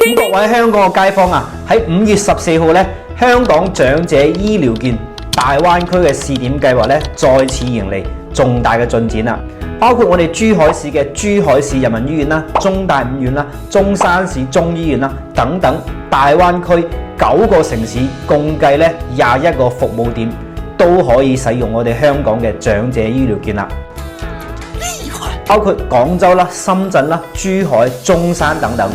咁各位香港嘅街坊啊，喺5月14號咧，香港長者醫療券大灣區嘅試點計劃咧，再次迎嚟重大嘅進展啦！包括我哋珠海市嘅珠海市人民醫院啦、中大五院啦、中山市中醫院啦等等，大灣區9個城市共計咧21個服務點都可以使用我哋香港嘅長者醫療券啦。包括廣州啦、深圳啦、珠海、中山等等，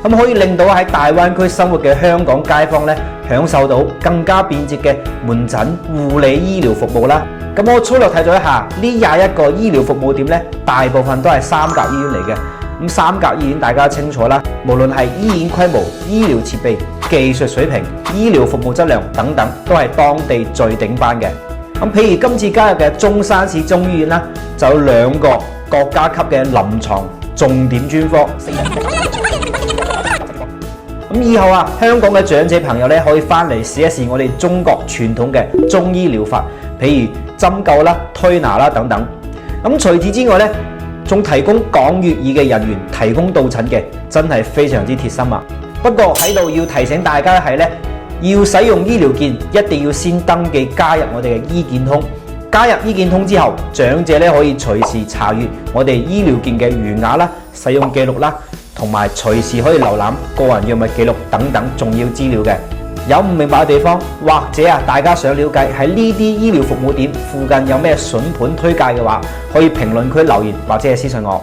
咁可以令到喺大灣區生活嘅香港街坊咧，享受到更加便捷嘅門診、護理醫療服務啦。咁我粗略睇咗一下，呢21個醫療服務點咧，大部分都係三甲醫院嚟嘅。咁三甲醫院大家清楚啦，無論係醫院規模、醫療設備、技術水平、醫療服務質量等等，都係當地最頂班嘅。咁譬如今次加入嘅中山市中醫院啦，就有2個國家級嘅臨床重點專科。咁以後啊，香港嘅長者朋友咧，可以翻嚟試一試我哋中國傳統嘅中醫療法，譬如針灸啦、推拿啦等等。咁除此之外咧，仲提供講粵語嘅人員提供到診嘅，真係非常之貼心啊！不過喺度要提醒大家係咧，要使用醫療券，一定要先登記加入我哋嘅醫健通。加入醫健通之後，長者咧可以隨時查閱我哋醫療券嘅餘額啦、使用記錄啦，同埋隨時可以瀏覽個人藥物記錄等等重要資料嘅。有唔明白嘅地方，或者大家想了解喺呢啲醫療服務點附近有咩筍盤推介嘅話，可以評論區留言或者係私信我。